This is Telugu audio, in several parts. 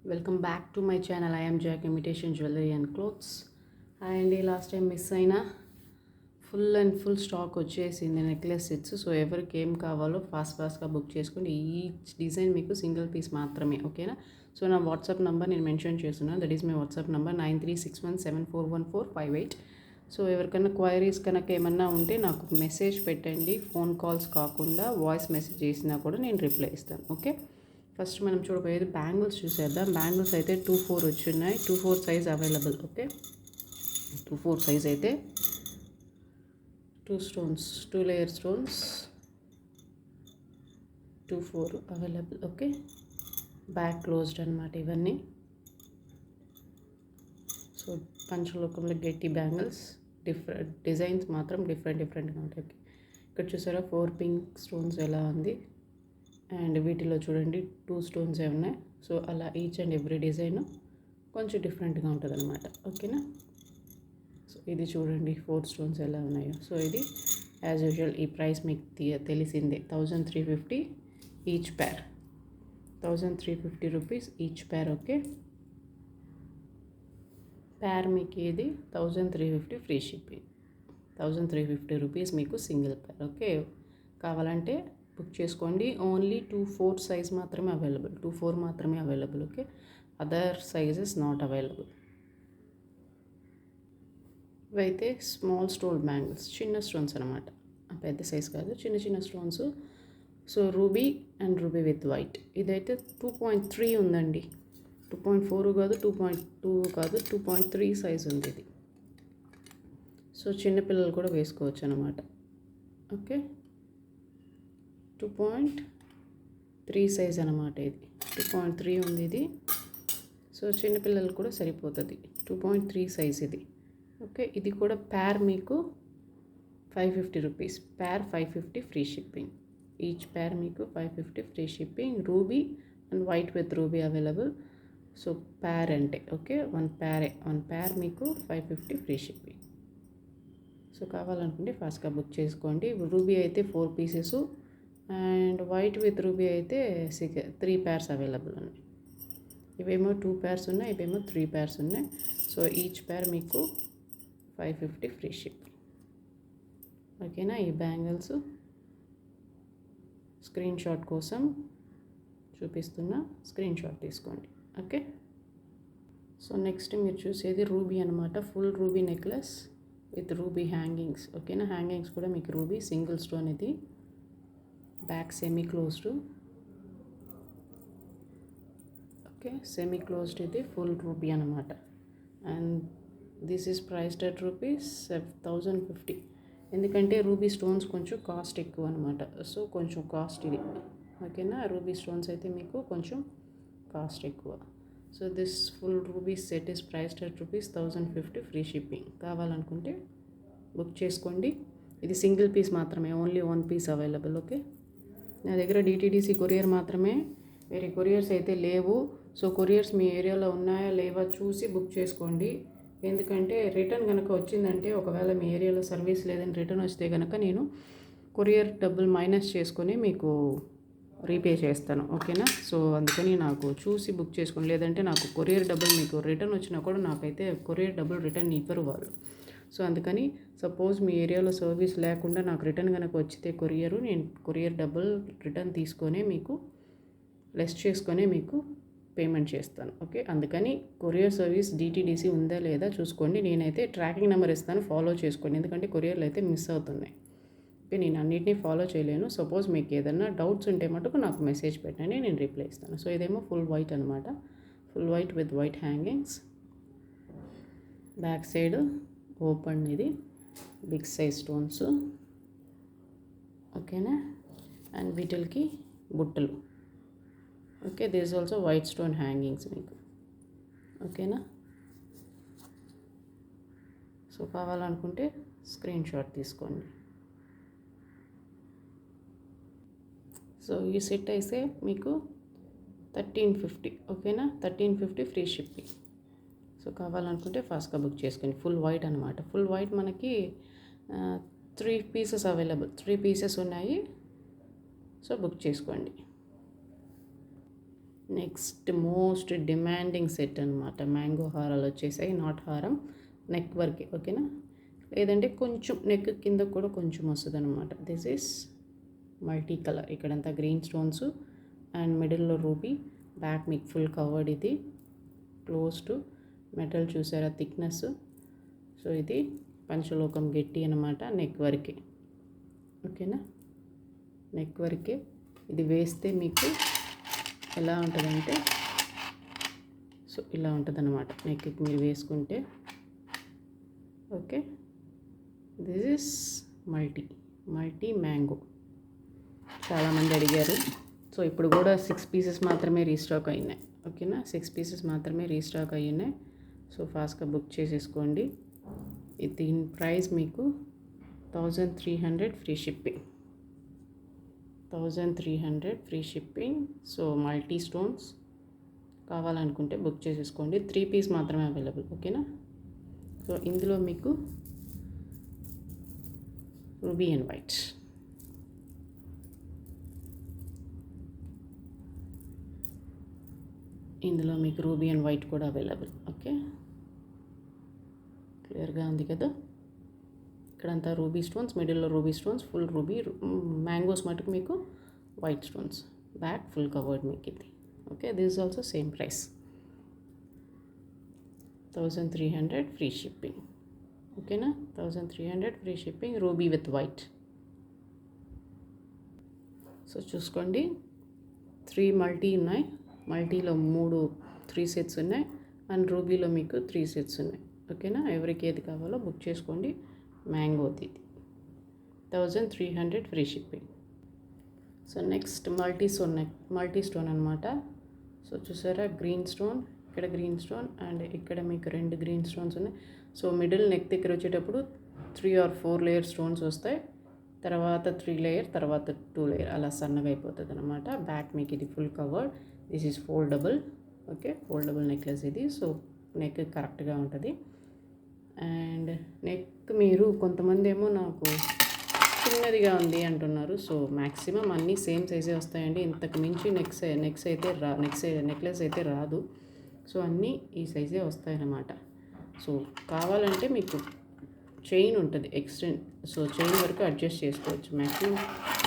Welcome back to my channel. I'm Jack imitation jewellery and clothes. And last time miss అయిన ఫుల్ స్టాక్ వచ్చేసింది నెక్లెస్ సెట్స్. సో ఎవరికి ఏం కావాలో ఫాస్ట్గా బుక్ చేసుకోండి. ఈచ్ డిజైన్ మీకు సింగిల్ పీస్ మాత్రమే, ఓకేనా? సో నా వాట్సాప్ నెంబర్ నేను మెన్షన్ చేస్తున్నాను. That is my WhatsApp number 9361741458. So ఎవరికైనా క్వైరీస్ కనుక ఏమన్నా ఉంటే నాకు మెసేజ్ పెట్టండి. ఫోన్ కాల్స్ కాకుండా వాయిస్ మెసేజ్ చేసినా కూడా నేను రిప్లై ఇస్తాను, ఓకే? ఫస్ట్ మనం చూడబోయేది బ్యాంగిల్స్ చూసేద్దాం. బ్యాంగిల్స్ అయితే 2-4 వచ్చున్నాయి. 2-4 సైజ్ అవైలబుల్, ఓకే? 2-4 సైజ్ అయితే 2 stones, 2 layer stones 2-4 available, okay? Back closed అనమాట ఇవన్నీ. సో పంచలోకంలో గట్టి బ్యాంగిల్స్, డిఫరెంట్ డిజైన్స్ మాత్రం డిఫరెంట్గా ఉంటాయి. ఇక్కడ చూసారా 4 పింక్ స్టోన్స్ ఎలా ఉంది, అండ్ వీటిలో చూడండి 2 స్టోన్స్ ఉన్నాయి. సో అలా ఈచ్ అండ్ ఎవ్రీ డిజైన్ కొంచెం డిఫరెంట్గా ఉంటుంది అనమాట, ఓకేనా? సో ఇది చూడండి 4 స్టోన్స్ ఎలా ఉన్నాయో. సో ఇది యాజ్ యూజువల్ ఈ ప్రైస్ మీకు తెలిసిందే, 1350 each pair, 1350 rupees each pair, okay? Pair మీకు ఇది 1350 ఫ్రీ షిప్పింగ్, 1350 రూపీస్ మీకు సింగిల్ పేర్, ఓకే? కావాలంటే బుక్ చేసుకోండి. ఓన్లీ 2-4 సైజ్ మాత్రమే అవైలబుల్, 2-4 మాత్రమే available, okay? Other sizes not available. ఇవైతే స్మాల్ స్టోన్ బ్యాంగిల్స్, చిన్న స్టోన్స్ అనమాట, పెద్ద సైజ్ కాదు, చిన్న stones. So ruby and ruby with white. ఇదైతే 2.3 ఉందండి, 2.4 కాదు, 2.2 కాదు, 2.3 సైజ్ ఉంది ఇది. సో చిన్నపిల్లలు కూడా వేసుకోవచ్చు అనమాట, ఓకే? 2.3 సైజ్ అనమాట ఇది, 2.3 ఉంది ఇది. సో చిన్నపిల్లలు కూడా సరిపోతుంది, 2.3 సైజ్ ఇది, ఓకే? ఇది కూడా పేర్ మీకు 550 rupees, pair 550 free shipping. Each pair మీకు 550 free shipping. Ruby and white with ruby available. So pair అంటే ఓకే, వన్ పేర్ మీకు 550 ఫ్రీ షిప్పింగ్. సో కావాలనుకుంటే ఫాస్ట్గా బుక్ చేసుకోండి. రూబీ అయితే 4 pieces and white with ruby అయితే 3 పేర్స్ అవైలబుల్ ఉన్నాయి. ఇవేమో 2 పేర్స్ ఉన్నాయి, ఇవేమో 3 పేర్స్ ఉన్నాయి. సో ఈచ్ పేర్ మీకు 550 ఫ్రీ షిప్పింగ్, ఓకేనా? ఈ బ్యాంగిల్స్ స్క్రీన్ షాట్ కోసం చూపిస్తున్నా, స్క్రీన్ షాట్ తీసుకోండి, ఓకే? సో నెక్స్ట్ మీరు చూసేది రూబీ అనమాట, full ruby necklace with ruby hangings, ఓకేనా? హ్యాంగింగ్స్ కూడా మీకు రూబీ సింగిల్ స్టోన్ ఇది, back semi closed, okay? Semi closed ఇది ఫుల్ రూబీ అనమాట. And this is priced at rupees 1050. ఎందుకంటే రూబీ స్టోన్స్ కొంచెం కాస్ట్ ఎక్కువ అనమాట, సో కొంచెం కాస్ట్ ఇది, ఓకేనా? రూబీ స్టోన్స్ అయితే మీకు కొంచెం కాస్ట్ ఎక్కువ. So this full ruby set is priced at rupees 1050 free shipping. కావాలనుకుంటే బుక్ చేసుకోండి. ఇది సింగిల్ పీస్ మాత్రమే, ఓన్లీ 1 పీస్ అవైలబుల్, ఓకే? నా దగ్గర డిటీడీసీ కొరియర్ మాత్రమే, వేరే కొరియర్స్ అయితే లేవు. సో కొరియర్స్ మీ ఏరియాలో ఉన్నాయా లేవా చూసి బుక్ చేసుకోండి. ఎందుకంటే రిటర్న్ కనుక వచ్చిందంటే, ఒకవేళ మీ ఏరియాలో సర్వీస్ లేదని రిటర్న్ వస్తే కనుక నేను కొరియర్ డబ్బులు మైనస్ చేసుకొని మీకు రీపే చేస్తాను, ఓకేనా? సో అందుకని నాకు చూసి బుక్ చేసుకోండి, లేదంటే నాకు కొరియర్ డబ్బులు మీకు రిటర్న్ వచ్చినా కూడా నాకైతే కొరియర్ డబ్బులు రిటర్న్ ఇవ్వరు వాళ్ళు. సో అందుకని సపోజ్ మీ ఏరియాలో సర్వీస్ లేకుండా నాకు రిటర్న్ కనుక వచ్చితే కొరియరు, నేను కొరియర్ డబ్బులు రిటర్న్ తీసుకొని మీకు లెస్ చేసుకొని మీకు పేమెంట్ చేస్తాను, ఓకే? అందుకని కొరియర్ సర్వీస్ డిటీడీసీ ఉందా లేదా చూసుకోండి. నేనైతే ట్రాకింగ్ నెంబర్ ఇస్తాను, ఫాలో చేసుకోండి. ఎందుకంటే కొరియర్లు అయితే మిస్ అవుతున్నాయి, ఓకే? నేను అన్నిటినీ ఫాలో చేయలేను. సపోజ్ మీకు ఏదన్నా డౌట్స్ ఉంటే మటుకు నాకు మెసేజ్ పెట్టండి, నేను రిప్లై ఇస్తాను. సో ఇదేమో ఫుల్ వైట్ అనమాట, full white with white hangings, back side open, ఇది బిగ్ సైజ్ స్టోన్స్, ఓకేనా? అండ్ వీటికి బుట్టలు, okay? This also white stone hangings మీకు, ఓకేనా? సో కావాలనుకుంటే స్క్రీన్ షాట్ తీసుకోండి. సో ఈ సెట్ అయితే మీకు 1350, ఓకేనా? 1350 ఫ్రీ షిప్పింగ్. సో కావాలనుకుంటే ఫాస్ట్గా బుక్ చేసుకోండి. ఫుల్ వైట్ అనమాట, ఫుల్ వైట్ మనకి 3 పీసెస్ అవైలబుల్, 3 పీసెస్ ఉన్నాయి. సో బుక్ చేసుకోండి. నెక్స్ట్ మోస్ట్ డిమాండింగ్ సెట్ అనమాట. మ్యాంగో హారాలు వచ్చేసాయి, నాట్ హారం, నెక్ వరకే. ఓకేనా, లేదంటే కొంచెం నెక్ కింద కూడా కొంచెం వస్తుంది అనమాట. This is multi colour. ఇక్కడంతా గ్రీన్ స్టోన్స్ అండ్ మిడిల్లో రూబీ, బ్యాక్ మీకు ఫుల్ కవర్డ్. ఇది క్లోజ్ టు మెటల్, చూసారా థిక్నెస్. సో ఇది పంచలోకం గట్టి అనమాట, నెక్ వరకే. ఓకేనా, నెక్ వరకే. ఇది వేస్తే మీకు ఎలా ఉంటుందంటే, సో ఇలా ఉంటుంది అనమాట నెక్కి మీరు వేసుకుంటే. Okay, this is multi mango. చాలామంది అడిగారు. సో ఇప్పుడు కూడా 6 పీసెస్ మాత్రమే రీస్టాక్ అయినాయి. ఓకేనా, 6 పీసెస్ మాత్రమే రీస్టాక్ అయినాయి. సో ఫాస్ట్గా బుక్ చేసేసుకోండి. దీని ప్రైస్ మీకు 1300 free shipping. 1300 free shipping. So multi stones కావాలనుకుంటే బుక్ చేసేసుకోండి. 3 పీస్ మాత్రమే అవైలబుల్. ఓకేనా, సో ఇందులో మీకు రూబీ అండ్ వైట్, ఇందులో మీకు రూబీ అండ్ వైట్ కూడా అవైలబుల్. ఓకే, క్లియర్గా ఉంది కదా. ఇక్కడంతా రూబీ స్టోన్స్, మిడిల్లో ruby stones, full ruby. Mangoes మటుకు మీకు white stones, back full covered మీకు ఇది. Okay, this also same price, 1300 free shipping. ఓకేనా, 1300 free shipping, ruby with white. So చూసుకోండి, 3 మల్టీ ఉన్నాయి. మల్టీలో 3 సెట్స్ ఉన్నాయి అండ్ రూబీలో మీకు 3 సెట్స్ ఉన్నాయి. ఓకేనా, ఎవరికి ఏది కావాలో బుక్ చేసుకోండి. మ్యాంగోది 1300 free shipping. So next multi stone అనమాట. సో చూసారా, గ్రీన్ స్టోన్, ఇక్కడ గ్రీన్ స్టోన్ అండ్ ఇక్కడ మీకు 2 గ్రీన్ స్టోన్స్ ఉన్నాయి. సో మిడిల్ నెక్ దగ్గర వచ్చేటప్పుడు 3 or 4 లేయర్ స్టోన్స్ వస్తాయి. తర్వాత 3 లేయర్, తర్వాత 2 లేయర్, అలా సన్నగా అయిపోతుంది అనమాట. బ్యాక్ మీకు ఇది full covered. This is foldable. Okay, foldable necklace ఇది. సో నెక్ కరెక్ట్గా ఉంటుంది. అండ్ నెక్ మీరు కొంతమంది ఏమో నాకు చిన్నదిగా ఉంది అంటున్నారు. సో మ్యాక్సిమం అన్నీ సేమ్ సైజే వస్తాయండి. ఇంతకు మించి నెక్లెస్ అయితే రాదు. సో అన్నీ ఈ సైజే వస్తాయన్నమాట. సో కావాలంటే మీకు చైన్ ఉంటుంది ఎక్స్టెండ్, సో చైన్ వరకు అడ్జస్ట్ చేసుకోవచ్చు. Maximum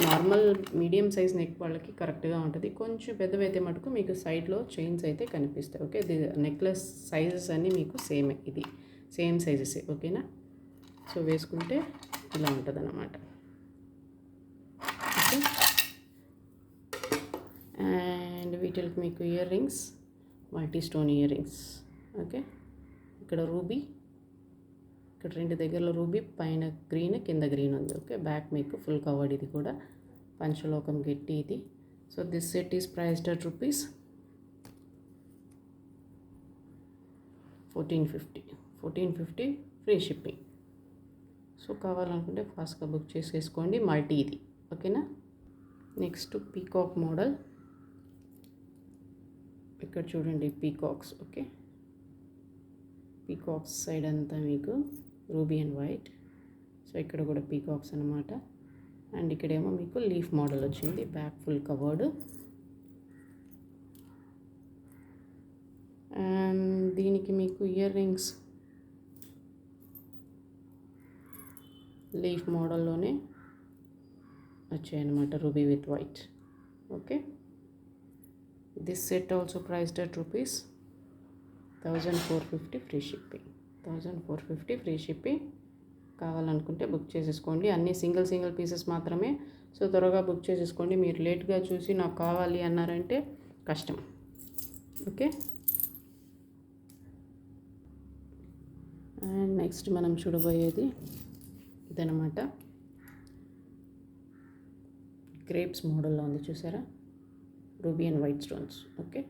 normal medium size neck వాళ్ళకి కరెక్ట్గా ఉంటుంది. కొంచెం పెద్దవైతే మటుకు మీకు సైడ్లో చైన్స్ అయితే కనిపిస్తాయి. ఓకే, నెక్లెస్ సైజెస్ అన్నీ మీకు సేమే, ఇది సేమ్ సైజెసే. ఓకేనా, సో వేసుకుంటే ఇలా ఉంటుంది అన్నమాట. ఓకే, అండ్ వీటికి మీకు ear rings, multi stone ear rings. Okay, ఇక్కడ రూబీ, ఇక్కడ 2 దగ్గరలో రూబీ, పైన గ్రీన్, కింద గ్రీన్ ఉంది. ఓకే, బ్యాక్ మీకు ఫుల్ కవర్డ్. ఇది కూడా పంచలోకం గట్టి ఇది. So this set is priced at rupees 1450 free shipping. So కావాలనుకుంటే ఫాస్ట్గా బుక్ చేసేసుకోండి. మల్టీ ఇది. ఓకేనా, నెక్స్ట్ పీకాక్ మోడల్. ఇక్కడ చూడండి పీకాక్స్. ఓకే, పీకాక్స్ సైడ్ అంతా మీకు రూబీ అండ్ వైట్. సో ఇక్కడ కూడా పీకాక్స్ అనమాట. అండ్ ఇక్కడేమో మీకు లీఫ్ మోడల్ వచ్చింది, బ్యాక్ ఫుల్ కవర్డ్. అండ్ దీనికి మీకు ఇయర్ రింగ్స్ లీఫ్ మోడల్లోనే వచ్చాయన్నమాట, ruby with white. Okay, this set also priced at rupees 1450 free shipping. 1450 free shipping. కావాలనుకుంటే బుక్ చేసేసుకోండి. అన్నీ సింగిల్ పీసెస్ మాత్రమే. సో త్వరగా బుక్ చేసేసుకోండి. మీరు లేట్గా చూసి నాకు కావాలి అన్నారంటే కష్టం. ఓకే, అండ్ నెక్స్ట్ మనం చూడబోయేది ఇదనమాట. గ్రేప్స్ మోడల్లో ఉంది, చూసారా, ruby and white stones. Okay,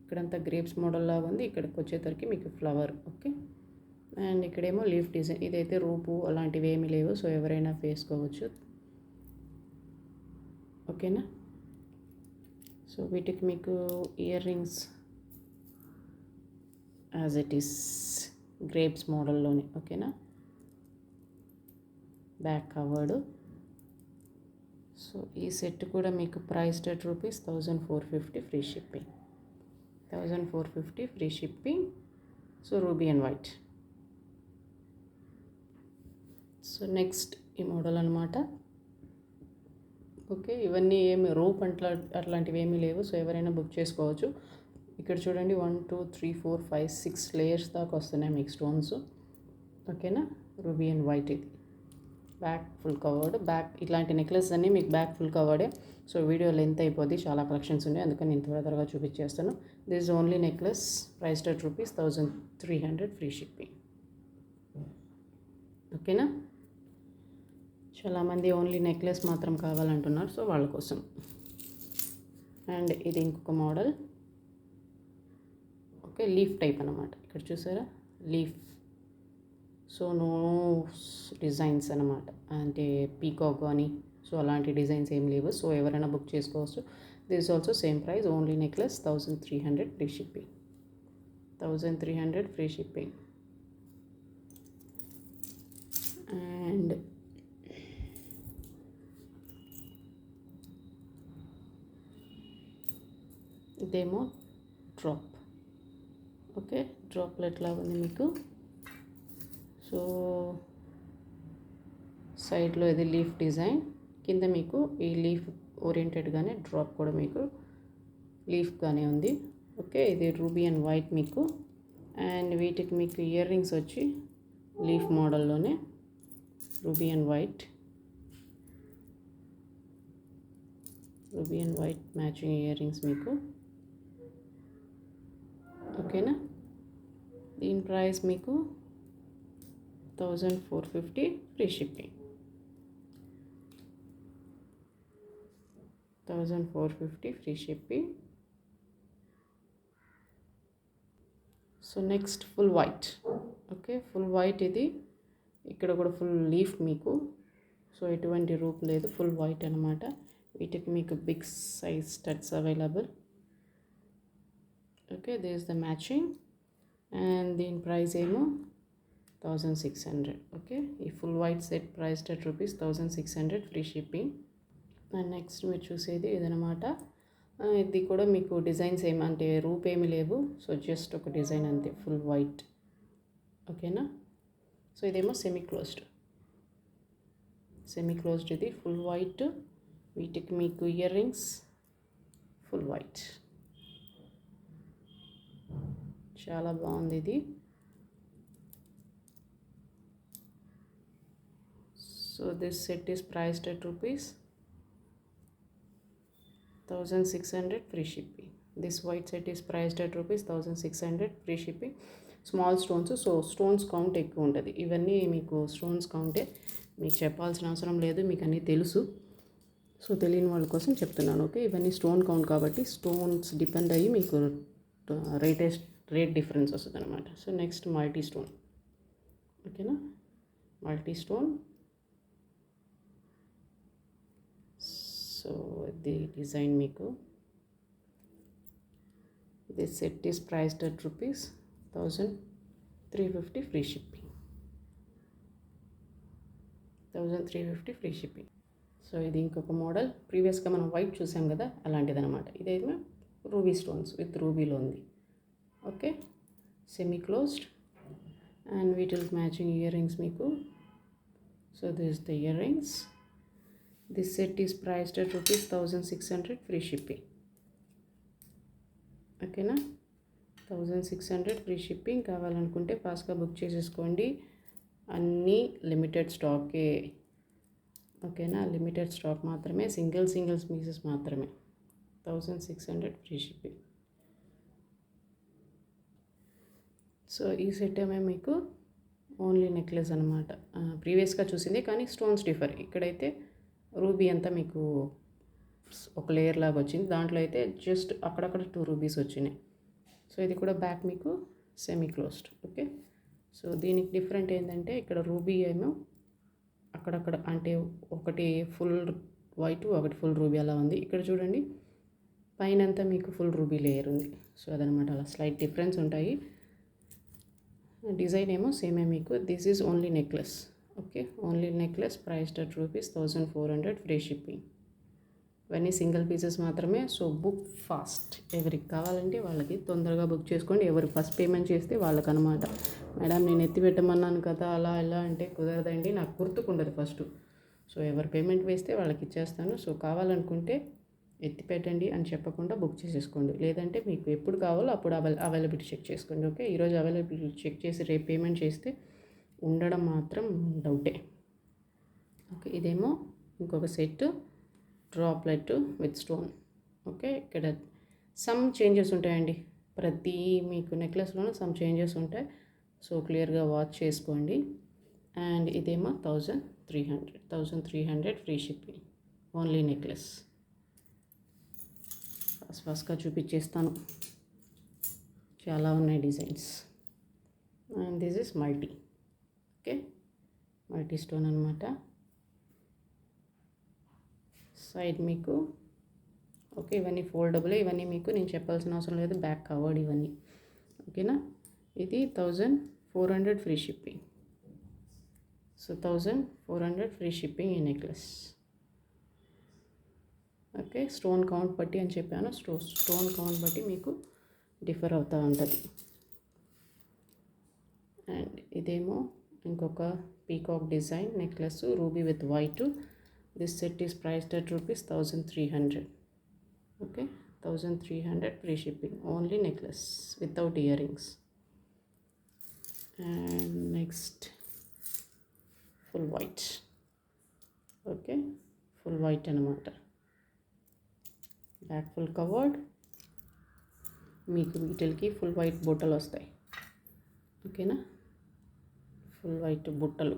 ఇక్కడంతా గ్రేప్స్ మోడల్ లాగా ఉంది. ఇక్కడికి వచ్చేసరికి మీకు ఫ్లవర్. ఓకే, అండ్ ఇక్కడేమో లీఫ్ డిజైన్. ఇదైతే రూపు అలాంటివి ఏమీ లేవు. సో ఎవరైనా వేసుకోవచ్చు. ఓకేనా, సో వీటికి మీకు earrings as it is grapes మోడల్లోనే. ఓకేనా, బ్యాక్ కవర్డ్. సో ఈ సెట్ కూడా మీకు priced at rupees 1450 free shipping. 1450 free shipping. So ruby and white. So next ఈ మోడల్ అనమాట. ఓకే, ఇవన్నీ ఏమి రోప్ అట్లాంటివి ఏమీ లేవు. సో ఎవరైనా బుక్ చేసుకోవచ్చు. ఇక్కడ చూడండి 1 2 3 4 5 6 లేయర్స్ దాకా వస్తున్నాయి మీకు స్టోన్స్. ఓకేనా, రూబీ అండ్ వైట్. ఇది బ్యాక్ ఫుల్ కవర్డ్. బ్యాక్ ఇట్లాంటి నెక్లెస్ అన్నీ మీకు బ్యాక్ ఫుల్ కవర్డే. సో వీడియో లెంత్ అయిపోద్ది, చాలా కలెక్షన్స్ ఉన్నాయి, అందుకని నేను త్వరగా చూపించేస్తాను. This is only necklace, priced at rupees 1300 free shipping. ఓకేనా, చాలామంది ఓన్లీ నెక్లెస్ మాత్రం కావాలంటున్నారు, సో వాళ్ళ కోసం. అండ్ ఇది ఇంకొక మోడల్. ఓకే, లీఫ్ టైప్ అన్నమాట. ఇక్కడ చూసారా, లీఫ్. సో నో డిజైన్స్ అన్నమాట, అంటే పీకాక్ కానీ సో అలాంటి డిజైన్స్ ఏం లేవు. సో ఎవరైనా బుక్ చేసుకోవచ్చు. This also same price, only necklace 1300 free shipping. 1300 free shipping. And ఇదేమో డ్రాప్. ఓకే, డ్రాప్లెట్ లాగా ఉంది మీకు. సో సైడ్లో ఇది లీఫ్ డిజైన్, కింద మీకు ఈ లీఫ్ ఓరియంటెడ్గానే డ్రాప్ కూడా మీకు లీఫ్గానే ఉంది. ఓకే, ఇది రూబీ అండ్ వైట్ మీకు. అండ్ వీటికి మీకు ఇయర్ రింగ్స్ వచ్చి లీఫ్ మోడల్లోనే ruby and white. Ruby and white matching earrings మీకు. ఓకేనా, దీని ప్రైస్ మీకు 1450 free shipping. 1450 free shipping. So next full white. Okay, full white. ఇది ఇక్కడ కూడా ఫుల్ లీఫ్ మీకు. సో ఎటువంటి రూప్ లేదు, ఫుల్ వైట్ అనమాట. వీటికి మీకు big size studs available. Okay, this is the matching. And దీని ప్రైస్ ఏమో 1600. ఓకే, ఈ full white set priced at rupees 1600 free shipping. And next మీరు చూసేది ఇదనమాట. ఇది కూడా మీకు డిజైన్స్ ఏమంటే రూప్ ఏమి లేవు. సో జస్ట్ ఒక డిజైన్ అంతే, ఫుల్ వైట్. ఓకేనా, సో ఇదేమో సెమీ క్లోజ్డ్. ఇది ఫుల్ వైట్. వీటికి మీకు ఇయర్ రింగ్స్ ఫుల్ వైట్. చాలా బాగుంది ఇది. So this set is priced at rupees 1600 free shipping. This white set is priced at rupees 1600 free shipping. Small stones, so stones count ఎక్కువ ఉంటుంది. ఇవన్నీ మీకు స్టోన్స్ కౌంటే, మీకు చెప్పాల్సిన అవసరం లేదు, మీకు అన్నీ తెలుసు. సో తెలియని వాళ్ళ కోసం చెప్తున్నాను. ఓకే, ఇవన్నీ స్టోన్ కౌంట్ కాబట్టి స్టోన్స్ డిపెండ్ అయ్యి మీకు రేట్ డిఫరెన్స్ వస్తుంది అనమాట. So next multi stone. ఓకేనా, multi stone. So the design మీకు. This set is priced at rupees 1350 free shipping. 1350 free shipping. So ఇది ఇంకొక మోడల్. ప్రీవియస్గా మనం వైట్ చూసాం కదా, అలాంటిది అనమాట. ఇదేమో రూబీ స్టోన్స్ విత్ రూబీలో ఉంది. Okay, semi closed. అండ్ వీటికి మ్యాచింగ్ ఇయర్ రింగ్స్ మీకు. So this the ear rings. This set is priced at rupees 1600 free shipping. ఓకేనా, 1600 ఫ్రీ షిప్పింగ్. కావాలనుకుంటే ఫాస్ట్గా బుక్ చేసేసుకోండి. అన్నీ లిమిటెడ్ స్టాకే. ఓకేనా, లిమిటెడ్ స్టాక్ మాత్రమే, సింగిల్స్ పీసెస్ మాత్రమే. 1600 ఫ్రీ షిప్పింగ్. సో ఈ సెట్ ఏమో మీకు ఓన్లీ నెక్లెస్ అనమాట. ప్రీవియస్గా చూసింది కానీ స్టోన్స్ డిఫర్. ఇక్కడైతే రూబీ అంతా మీకు ఒక లేయర్ లాగా వచ్చింది, దాంట్లో అయితే జస్ట్ అక్కడక్కడ 2 రూబీస్ వచ్చినాయి. సో ఇది కూడా బ్యాక్ మీకు సెమీ క్లోజ్డ్. ఓకే, సో దీనికి డిఫరెంట్ ఏంటంటే ఇక్కడ రూబీ ఏమో అక్కడక్కడ, అంటే ఒకటి ఫుల్ వైట్ ఒకటి ఫుల్ రూబీ అలా ఉంది. ఇక్కడ చూడండి పైన అంతా మీకు ఫుల్ రూబీ లేయర్ ఉంది. సో అదనమాట, అలా స్లైట్ డిఫరెన్స్ ఉంటాయి. డిజైన్ ఏమో సేమే మీకు. This is only necklace. Okay, only necklace priced at rupees 1400 free shipping. ఇవన్నీ సింగిల్ పీసెస్ మాత్రమే. సో బుక్ ఫాస్ట్, ఎవరికి కావాలంటే వాళ్ళకి తొందరగా బుక్ చేసుకోండి. ఎవరు ఫస్ట్ పేమెంట్ చేస్తే వాళ్ళకనమాట. మేడం నేను ఎత్తి పెట్టమన్నాను కదా అలా ఎలా అంటే కుదరదండి, నాకు గుర్తుకుండదు ఫస్ట్. సో ఎవరు పేమెంట్ వేస్తే వాళ్ళకి ఇచ్చేస్తాను. సో కావాలనుకుంటే ఎత్తి పెట్టండి అని చెప్పకుండా బుక్ చేసేసుకోండి. లేదంటే మీకు ఎప్పుడు కావాలో అప్పుడు అవైలబిలిటీ చెక్ చేసుకోండి. ఓకే, ఈరోజు అవైలబిలిటీ చెక్ చేసి రేపు పేమెంట్ చేస్తే ఉండడం మాత్రం డౌటే. ఓకే, ఇదేమో ఇంకొక set droplet with stone. Okay, ఇక్కడ సమ్ చేంజెస్ ఉంటాయండి. ప్రతి మీకు నెక్లెస్లోనూ సమ్ చేంజెస్ ఉంటాయి. సో క్లియర్గా వాచ్ చేసుకోండి. అండ్ ఇదేమో 1300 ఫ్రీ షిప్పింగ్, ఓన్లీ నెక్లెస్. ఫాస్ట్గా చూపించేస్తాను, చాలా ఉన్నాయి designs. And this is multi. Okay, multi stone అనమాట. సైడ్ మీకు ఓకే, ఇవన్నీ ఫోల్డబుల్. ఇవన్నీ మీకు నేను చెప్పాల్సిన అవసరం లేదు, బ్యాక్ కవర్డ్ ఇవన్నీ. ఓకేనా, ఇది 1400 free shipping. So 1400 free shipping ఈ నెక్లెస్. ఓకే, స్టోన్ కౌంట్ బట్టి అని చెప్పాను. స్టోన్ కౌంట్ బట్టి మీకు డిఫర్ అవుతూ ఉంటుంది. అండ్ ఇదేమో ఇంకొక peacock design necklace, ruby with white. This set is priced at rupees 1300. Okay, 1300 free shipping, only necklace without ear rings. And next full white. Okay, full white అనమాట, బ్యాక్ ఫుల్ కవర్డ్. మీకు వీటికి ఫుల్ వైట్ బుట్టలు వస్తాయి. ఓకేనా, ఫుల్ వైట్ బుట్టలు.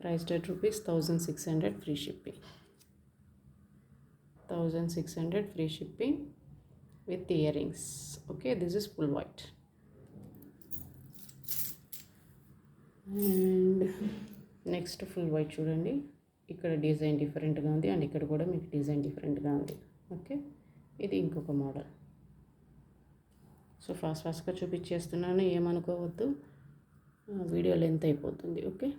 Priced at rupees 1600 free shipping. 1600 free shipping with ear rings. Okay, this is full white. And next full white చూడండి, ఇక్కడ డిజైన్ డిఫరెంట్గా ఉంది అండ్ ఇక్కడ కూడా మీకు డిజైన్ డిఫరెంట్గా ఉంది. ఓకే, ఇది ఇంకొక మోడల్. సో ఫాస్ట్గా చూపించేస్తున్నాను, ఏమనుకోవద్దు, వీడియో లెంత్ అయిపోతుంది. Okay,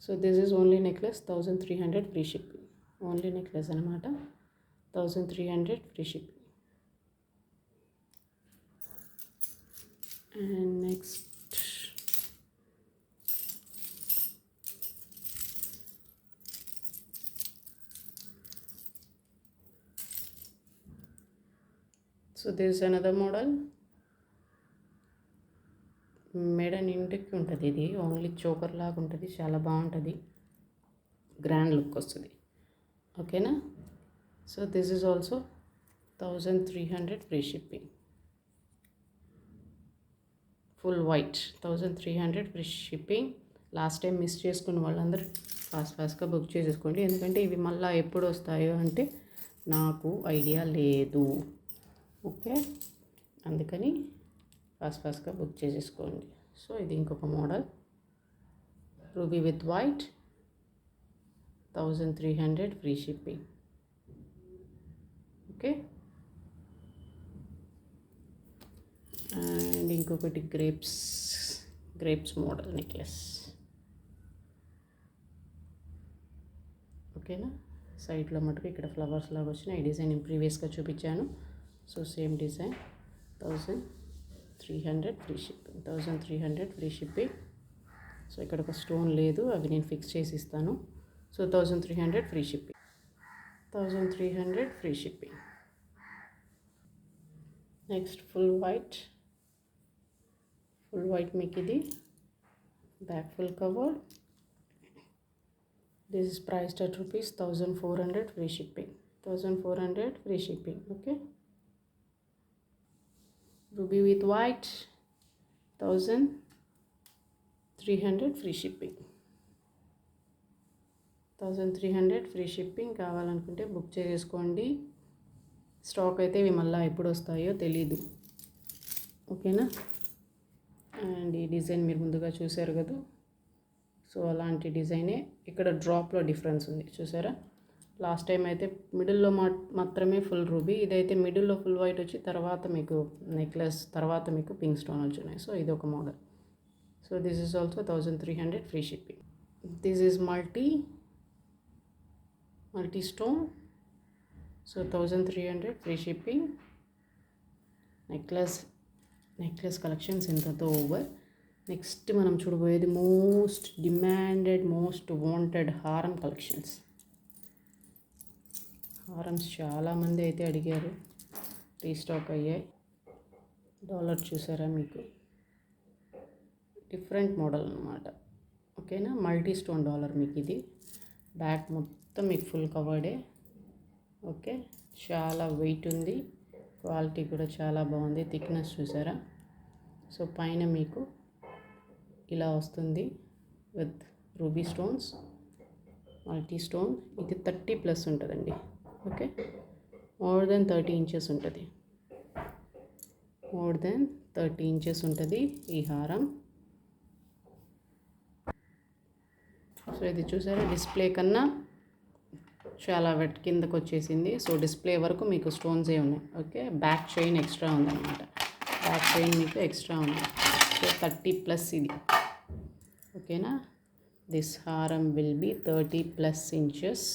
so this is only necklace 1300 free shipping, only necklace అనమాట. 1300 free shipping. And next so this another model. Made in ఇంటికి ఉంటుంది, ఇది ఓన్లీ చోకర్ లాగా ఉంటుంది, చాలా బాగుంటుంది, గ్రాండ్ లుక్ వస్తుంది. ఓకేనా, so this is also 1300 free shipping, full white 1300 free shipping. Last time miss చేసుకున్న వాళ్ళందరూ ఫాస్ట్గా బుక్ చేసేసుకోండి, ఎందుకంటే ఇవి మళ్ళీ ఎప్పుడు వస్తాయో అంటే నాకు ఐడియా లేదు. ఓకే, అందుకని ఫాస్ట్గా బుక్ చేసేసుకోండి. సో ఇది ఇంకొక model, ruby with white, 1300 free shipping. Okay, and ఇంకొకటి గ్రేప్స్ మోడల్ నెక్లెస్. ఓకేనా, సైడ్లో మటుకు ఇక్కడ ఫ్లవర్స్ లాగా వచ్చినాయి. ఈ డిజైన్ నేను ప్రీవియస్గా చూపించాను. So same design, 1300 free shipping, 1300 free shipping. So ఇక్కడ ఒక స్టోన్ లేదు, అవి నేను ఫిక్స్ చేసి ఇస్తాను. So 1300 free shipping, 1300 free shipping. Next full white మీకు ఇది back full cover. This is priced at rupees 1400 free shipping, 1400 free shipping. Okay, ruby with white, 1300 free shipping, 1300 free shipping. కావాలనుకుంటే బుక్ చేసుకోండి. స్టాక్ అయితే ఇవి మళ్ళీ ఎప్పుడు వస్తాయో తెలీదు. ఓకేనా, అండ్ ఈ డిజైన్ మీరు ముందుగా చూసారు కదా, సో అలాంటి డిజైనే. ఇక్కడ డ్రాప్లో డిఫరెన్స్ ఉంది చూసారా. లాస్ట్ టైం అయితే మిడిల్లో మాత్రమే ఫుల్ రూబీ, ఇదైతే మిడిల్లో ఫుల్ వైట్ వచ్చి తర్వాత మీకు నెక్లెస్, తర్వాత మీకు పింక్ స్టోన్ వచ్చినాయి. సో ఇది ఒక model. So this is also 1300 free shipping. This is multi multi stone. So 1300 free shipping. Necklace collections ఇంతతో ఓవర్. నెక్స్ట్ మనం చూడబోయేది మోస్ట్ డిమాండెడ్, మోస్ట్ వాంటెడ్ హారం కలెక్షన్స్. హారమ్స్ చాలామంది అయితే అడిగారు, రీస్టాక్ అయ్యాయి. డాలర్ చూసారా, మీకు డిఫరెంట్ మోడల్ అనమాట. ఓకేనా, మల్టీ స్టోన్ డాలర్ మీకు ఇది. బ్యాక్ మొత్తం మీకు ఫుల్ కవర్డే. ఓకే, చాలా వెయిట్ ఉంది, క్వాలిటీ కూడా చాలా బాగుంది. థిక్నెస్ చూసారా. సో పైన మీకు ఇలా వస్తుంది with ruby stones, multi stone. ఇది 30+ ఉంటుందండి. ఓకే, మోర్ దెన్ 30 ఇంచెస్ ఉంటుంది. మోర్ దెన్ 30 ఇంచెస్ ఉంటుంది ఈ హారం. సో ఇది చూసారా, డిస్ప్లే కన్నా చాలా వెట్ కిందకు వచ్చేసింది. సో డిస్ప్లే వరకు మీకు స్టోన్సే ఉన్నాయి. ఓకే, బ్యాక్ చైన్ ఎక్స్ట్రా ఉందన్నమాట. బ్యాక్ చైన్ మీకు ఎక్స్ట్రా ఉంది. సో 30+ ఇది. ఓకేనా, దిస్ హారం will be 30+ inches.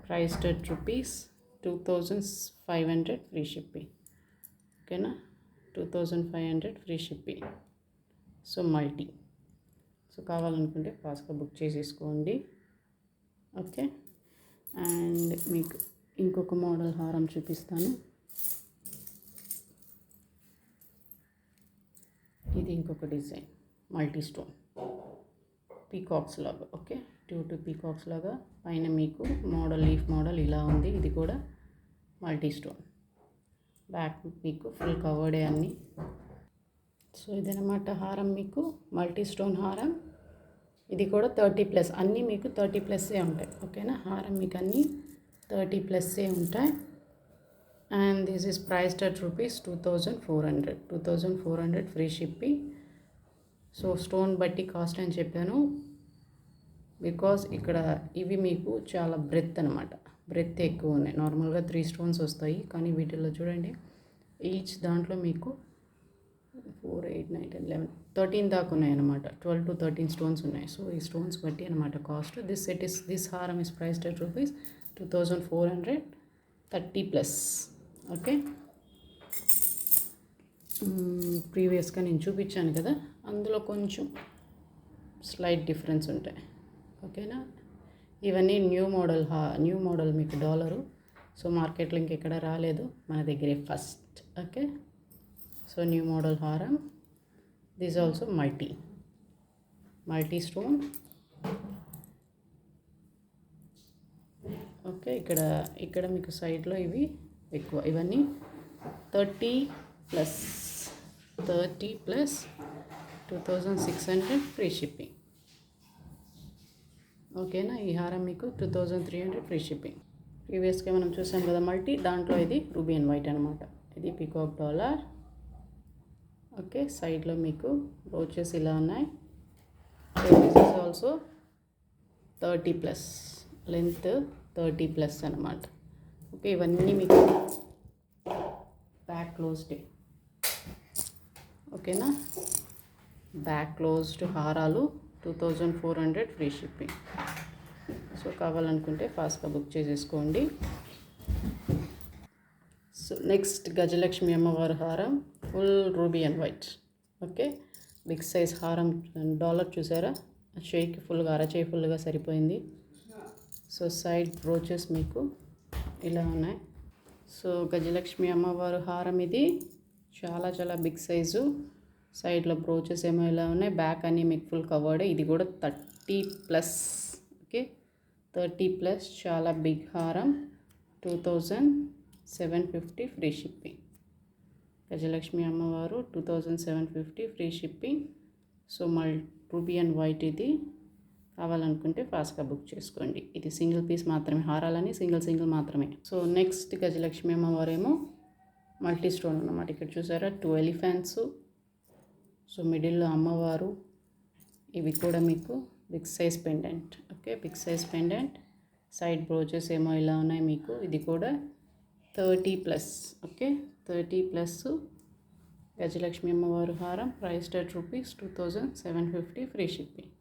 Priced at ₹2,500 free shipping. ఓకేనా, 2,500 free shipping. So multi. So కావాలనుకుంటే ఫాస్ట్గా బుక్ చేసేసుకోండి. ఓకే, అండ్ మీకు ఇంకొక మోడల్ హారం చూపిస్తాను. ఇది ఇంకొక డిజైన్, మల్టీ స్టోన్ పీకాక్స్ లాగా. ఓకే, 2 పీకాక్స్ లాగా. పైన మీకు మోడల్, లీఫ్ మోడల్ ఇలా ఉంది. ఇది కూడా మల్టీ స్టోన్. బ్యాక్ మీకు ఫుల్ కవర్డే అన్నీ. సో ఇదనమాట హారం, మీకు మల్టీ స్టోన్ హారం. ఇది కూడా 30+, అన్నీ మీకు 30+ఏ ఉంటాయి. ఓకేనా, హారం మీకు అన్నీ 30+ఏ ఉంటాయి. And this is priced at ₹2,400. 2,400 free shipping. So stone బట్టి కాస్ట్ అని చెప్పాను, బికాస్ ఇక్కడ ఇవి మీకు చాలా బ్రెత్ అనమాట. బ్రెత్ ఎక్కువ ఉన్నాయి. నార్మల్గా 3 స్టోన్స్ వస్తాయి, కానీ వీటిల్లో చూడండి, ఈచ్ దాంట్లో మీకు 4, 8, 9, 10, 11, 13 దాకా ఉన్నాయన్నమాట. 12 to 13 స్టోన్స్ ఉన్నాయి. సో ఈ స్టోన్స్ బట్టి అనమాట కాస్ట్. దిస్ హారం ఇస్ ప్రైస్డ్ at ₹2,400, 30+. ఓకే, ప్రీవియస్గా నేను చూపించాను కదా, అందులో కొంచెం స్లైట్ డిఫరెన్స్ ఉంటాయి. ఓకేనా, ఇవన్నీ న్యూ మోడల్ మీకు డాలరు. సో మార్కెట్లో ఇంకెక్కడ రాలేదు, మన దగ్గరే first. Okay, so new model హారం. This also multi stone. Okay, ఇక్కడ మీకు సైడ్లో ఇవి ఎక్కువ. ఇవన్నీ 30+, 2,600 ఫ్రీ షిప్పింగ్. ఓకేనా, ఈ హారం మీకు 2,300 ఫ్రీ షిప్పింగ్. ప్రీవియస్గా మనం చూసాం కదా మల్టీ, దాంట్లో ఇది రూబీ అండ్ వైట్ అనమాట. ఇది పీకాక్ డాలర్. ఓకే, సైడ్లో మీకు బ్రోచెస్ ఇలా ఉన్నాయి. So this is also 30+, length 30+ అనమాట. ఓకే, ఇవన్నీ మీకు బ్యాక్ క్లోజ్డ్. ఓకేనా, బ్యాక్ క్లోజ్డ్ హారాలు 2,400 ఫ్రీ షిప్పింగ్. సో కావాలనుకుంటే ఫాస్ట్గా బుక్ చేసేసుకోండి. సో నెక్స్ట్ గజలక్ష్మి అమ్మవారి హారం, full ruby and white. Okay, big size హారం. డాలర్ చూసారా, చేయికి ఫుల్గా, అరచేయి ఫుల్గా సరిపోయింది. సో సైడ్ బ్రోచెస్ మీకు ఇలా ఉన్నాయి. సో గజలక్ష్మి అమ్మవారు హారం ఇది చాలా చాలా బిగ్ సైజు. సైడ్లో బ్రోచెస్ ఏమో ఇలా ఉన్నాయి. బ్యాక్ అన్నీ మీకు ఫుల్ కవర్డ్. ఇది కూడా 30+. ఓకే, 30+, చాలా బిగ్ హారం. 2,750 ఫ్రీ షిప్పింగ్. గజలక్ష్మి అమ్మవారు 2,750 free shipping. So ruby and white ఇది. కావాలనుకుంటే ఫాస్ట్గా బుక్ చేసుకోండి. ఇది సింగిల్ పీస్ మాత్రమే, హారాలని సింగిల్ మాత్రమే. సో నెక్స్ట్ గజలక్ష్మి అమ్మవారేమో మల్టీ స్టోన్ అన్నమాట. ఇక్కడ చూసారా 2 ఎలిఫెంట్స్. సో మిడిల్లో అమ్మవారు. ఇవి కూడా మీకు big size pendant. Okay, big size pendant. Side brooches ఏమో ఇలా ఉన్నాయి మీకు. ఇది కూడా 30+. ఓకే, 30+. గజలక్ష్మి అమ్మవారు హారం priced at ₹2,750 free shipping.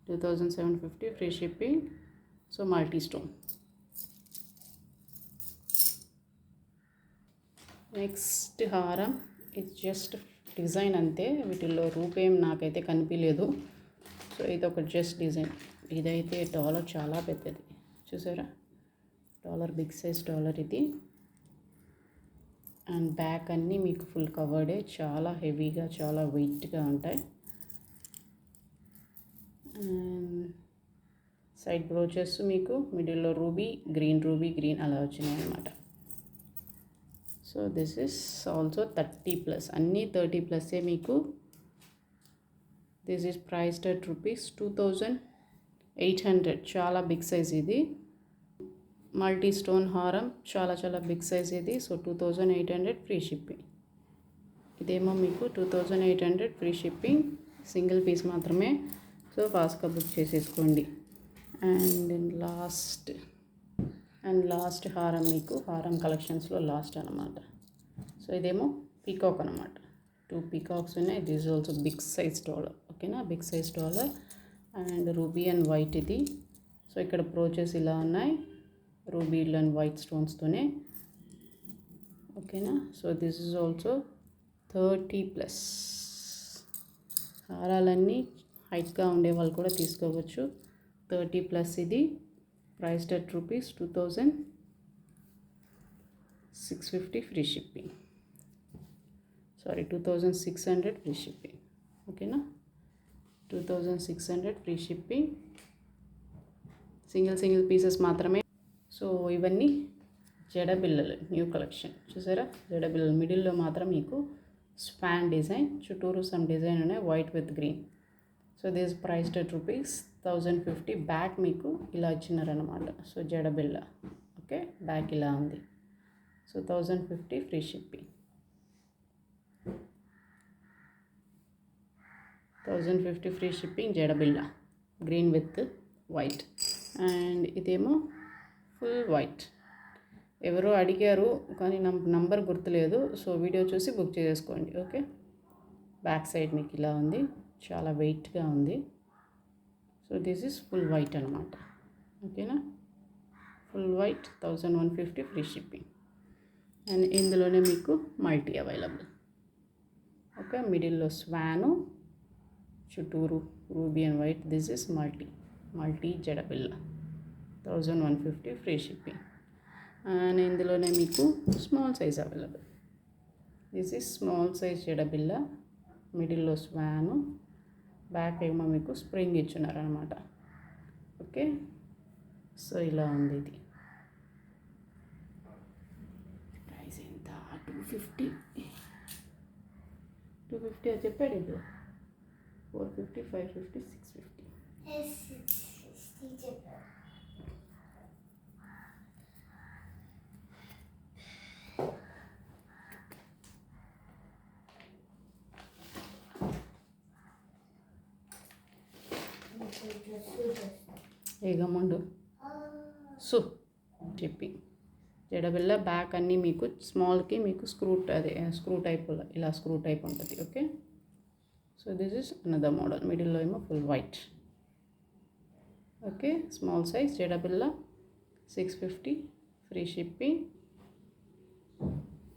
2,750 free shipping. So multi stone. Next హారం, ఇది జస్ట్ డిజైన్ అంతే, వీటిల్లో రూపేం నాకైతే కనిపించలేదు. సో ఇది ఒక జస్ట్ డిజైన్. ఇదైతే డాలర్ చాలా పెద్దది, చూసారా, డాలర్ బిగ్ సైజ్ డాలర్ ఇది. అండ్ బ్యాక్ అన్నీ మీకు ఫుల్ కవర్డే, చాలా హెవీగా చాలా వెయిట్గా ఉంటాయి. అండ్ సైడ్ బ్రోచెస్ మీకు మిడిల్లో రూబీ గ్రీన్ అలా వచ్చినాయి అన్నమాట. సో దిస్ ఇస్ ఆల్సో 30+, అన్నీ 30+ఏ మీకు. దిస్ ఈస్ ప్రైస్డ్ అట్ ₹2,800, చాలా బిగ్ సైజ్ ఇది. మల్టీ స్టోన్ హారం, చాలా బిగ్ సైజ్ ఇది. So 2,800 free shipping. ఇదేమో మీకు 2,800 ఫ్రీ షిప్పింగ్, సింగిల్ పీస్ మాత్రమే. సో ఫాస్ట్గా బుక్ చేసేసుకోండి. అండ్ లాస్ట్ హారం మీకు హారం కలెక్షన్స్లో లాస్ట్ అనమాట. సో ఇదేమో పీకాక్ అనమాట, 2 పీకాక్స్ ఉన్నాయి. This also big size dollar, ఓకేనా, big size dollar. And ruby and white ఇది. సో ఇక్కడ బ్రోచెస్ ఇలా ఉన్నాయి, రూబీ అండ్ వైట్ స్టోన్స్తోనే, ఓకేనా. So this is also 30+. హారాలన్నీ హైట్గా ఉండే వాళ్ళు కూడా తీసుకోవచ్చు. 30+ ఇది. Priced at ₹2,650 free shipping. 2,600 free shipping, ఓకేనా. 2,600 ఫ్రీ షిప్పింగ్, సింగిల్ పీసెస్ మాత్రమే. సో ఇవన్నీ జడబిల్లలు, న్యూ కలెక్షన్, చూసారా, జడబిల్లలు. మిడిల్లో మాత్రం మీకు స్పాన్ డిజైన్, చుట్టూరు సమ్ డిజైన్ ఉన్నాయి, white with green. So this priced at ₹1,050. Back మీకు ఇలా ఇచ్చినారనమాట. సో జడబిల్ల, ఓకే, బ్యాక్ ఇలా ఉంది. So 1,050 free shipping. 1,050 free shipping, జడబిల్ల గ్రీన్ విత్ వైట్. అండ్ ఇదేమో ఫుల్ వైట్. ఎవరో అడిగారు కానీ నంబర్ గుర్తులేదు. సో వీడియో చూసి బుక్ చేసేసుకోండి, ఓకే. బ్యాక్ సైడ్ మీకు ఇలా ఉంది, చాలా వెయిట్గా ఉంది. So this is full white అనమాట, ఓకేనా. Full white, 1,150 free shipping. And ఇందులోనే మీకు మల్టీ అవైలబుల్, ఓకే. మిడిల్లో స్వాను, చుట్టూరు ruby and white. This is multi జడబిల్ల, 1,150 ఫ్రీ షిప్పింగ్. అండ్ ఇందులోనే మీకు small size available. This is small size జడబిల్ల, మిడిల్లో స్వాను, బ్యాక్ ఏమో మీకు స్ప్రింగ్ ఇచ్చున్నారనమాట, ఓకే. సో ఇలా ఉంది ఇది. ప్రైస్ ఎంత? 250 అని చెప్పాడు ఇప్పుడు. 450, 550, 650. ఏగమండు సో షిప్పింగ్. జడబిల్ల బ్యాక్ అన్నీ మీకు స్మాల్కి మీకు స్క్రూ టైప్, ఇలా స్క్రూ టైప్ ఉంటుంది, okay. So this is another model. మిడిల్లో ఏమో full white, okay. Small size జడబిల్ల, 650 ఫ్రీ షిప్పింగ్.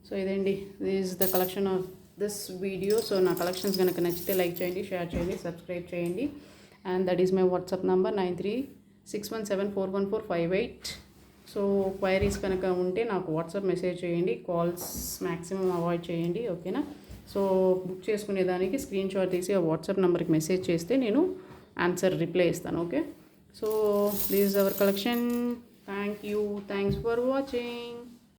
సో ఇదండి, this the collection of this video. So నా కలెక్షన్స్ కనుక నచ్చితే లైక్ చేయండి, షేర్ చేయండి, సబ్స్క్రైబ్ చేయండి. And that is my WhatsApp number 9361741458. So queries కనుక ఉంటే నాకు వాట్సాప్ మెసేజ్ చేయండి, కాల్స్ మ్యాక్సిమం అవాయిడ్ చేయండి, ఓకేనా. సో బుక్ చేసుకునేదానికి స్క్రీన్ షాట్ తీసి ఆ వాట్సాప్ నెంబర్కి మెసేజ్ చేస్తే నేను రిప్లై ఇస్తాను, okay. So this is our collection. Thank you, thanks for watching.